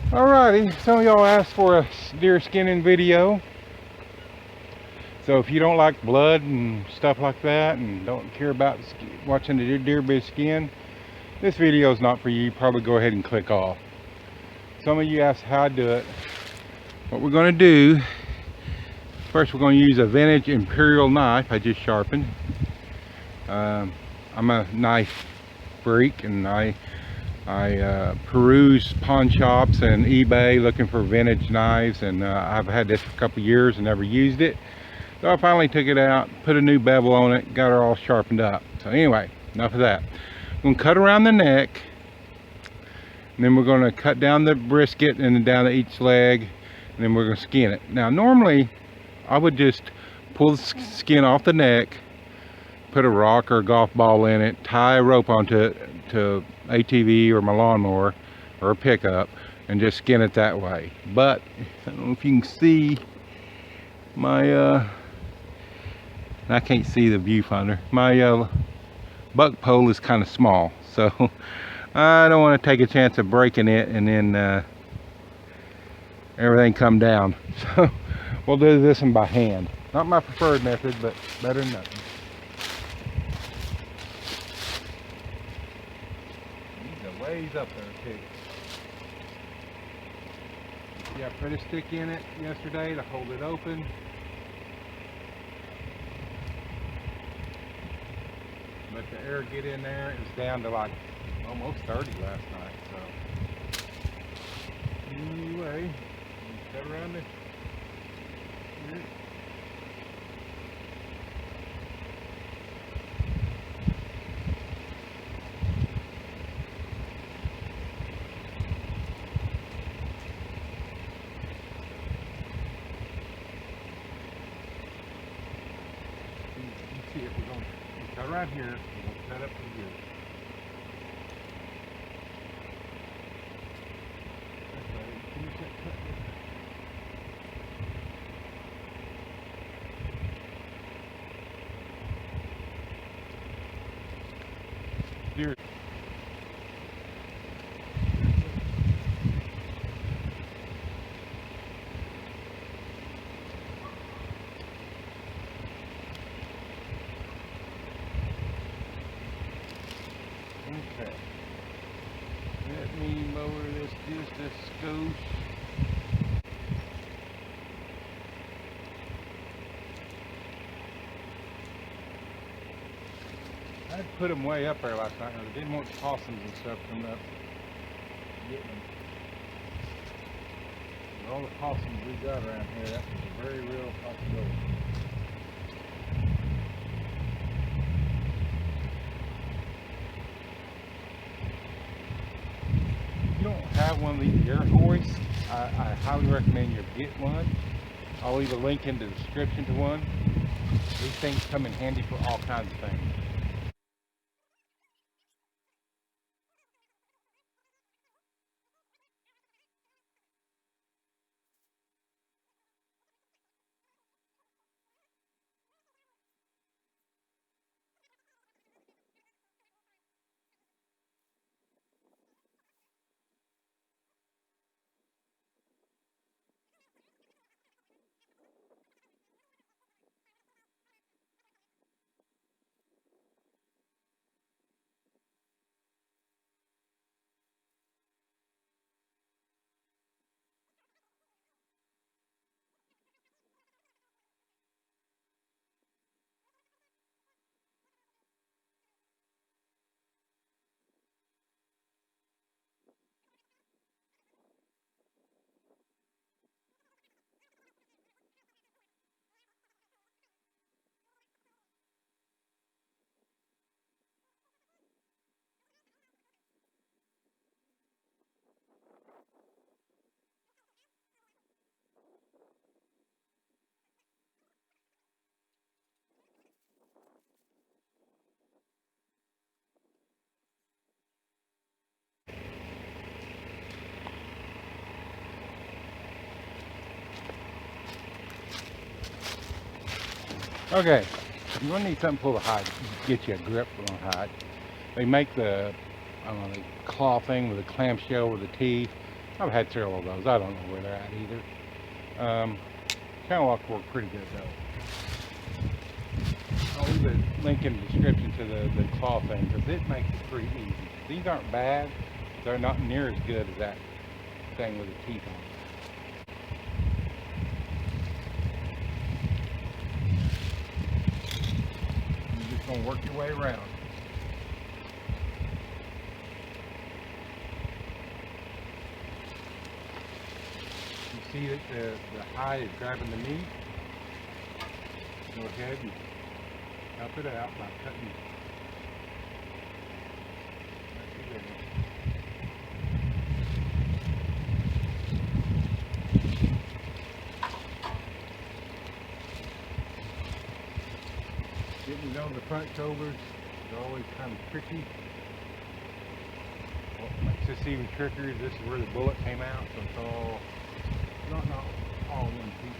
Alrighty, some of y'all asked for a deer skinning video. So if you don't like blood and stuff like that and don't care about watching the deer be skinned, this video is not for you. Probably go ahead and click off. Some of you asked how I do it. What we're going to do, first we're going to use a vintage imperial knife I just sharpened. I'm a knife freak, and I peruse pawn shops and eBay looking for vintage knives, and I've had this for a couple years and never used it. So I finally took it out, put a new bevel on it, got her all sharpened up. So anyway, enough of that. I'm going to cut around the neck, and then we're going to cut down the brisket and then down to each leg, and then we're going to skin it. Now normally I would just pull the skin off the neck, put a rock or a golf ball in it, tie a rope onto it, to ATV or my lawnmower or a pickup, and just skin it that way. But I don't know if you can see my I can't see the viewfinder. My buck pole is kind of small, so I don't want to take a chance of breaking it and then everything come down. So we'll do this one by hand. Not my preferred method, but better than nothing. Ways up there too. Yeah, I put a stick in it yesterday to hold it open. Let the air get in there. It was down to like almost 30 last night. So anyway, cut around it. See if we're going to cut right here, we're going to cut up to here. That's right. Finish that cut there. Deer. Okay, let me lower this just a skosh. I put them way up there last night, and I didn't want possums and stuff coming up getting them. With all the possums we got around here, that was a very real possibility. If you don't have one of these air hoists, I highly recommend you get one. I'll leave a link in the description to one. These things come in handy for all kinds of things. Okay, you're gonna need something to pull the hide, get you a grip on the hide. They make the, I don't know, the claw thing with a clamshell with the teeth. I've had several of those. I don't know where they're at either. Channel locks work pretty good though. I'll leave a link in the description to the claw thing because it makes it pretty easy. These aren't bad. They're not near as good as that thing with the teeth on it. You're just going to work your way around. You see that the hide is grabbing the meat? Go ahead and help it out by cutting. Getting it on the front shoulders is always kind of tricky. What makes this even trickier is this is where the bullet came out, so it's all not all one piece.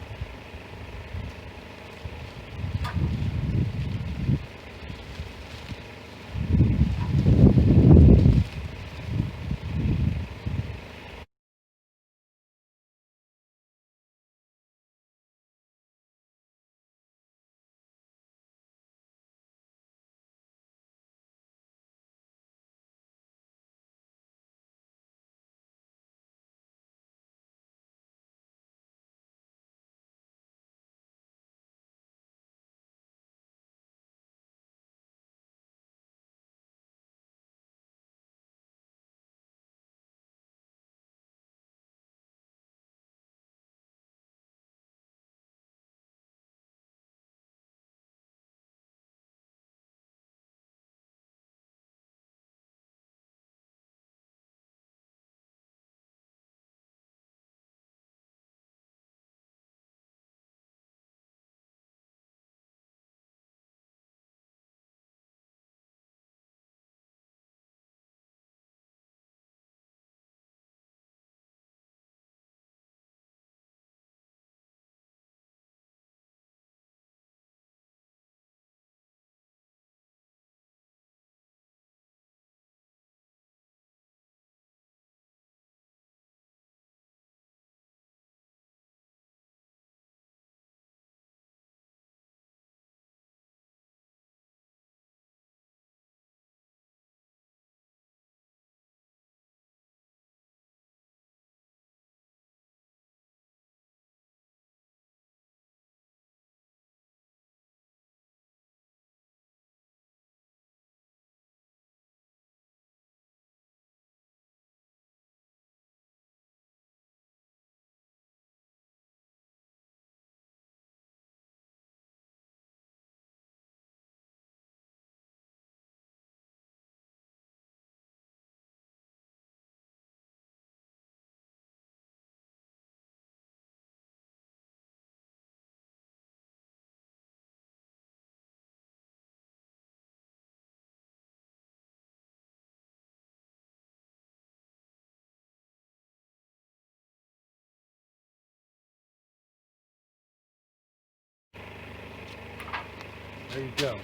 There you go.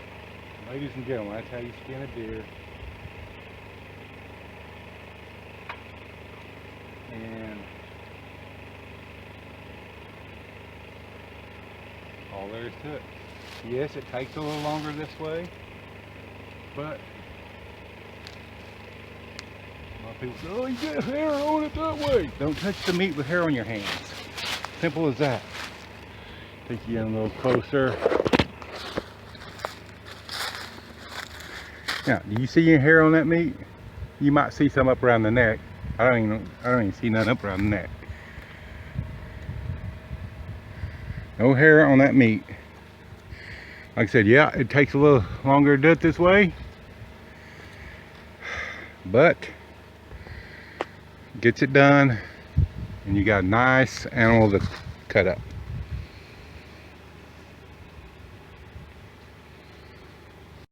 Ladies and gentlemen, that's how you skin a deer. And all there is to it. Yes, it takes a little longer this way, but a lot of people say, oh, you get hair on it that way. Don't touch the meat with hair on your hands. Simple as that. Take you in a little closer. Now, do you see your hair on that meat? You might see some up around the neck. I don't even see none up around the neck. No hair on that meat. Like I said, yeah, it takes a little longer to do it this way, but gets it done, and you got a nice animal to cut up.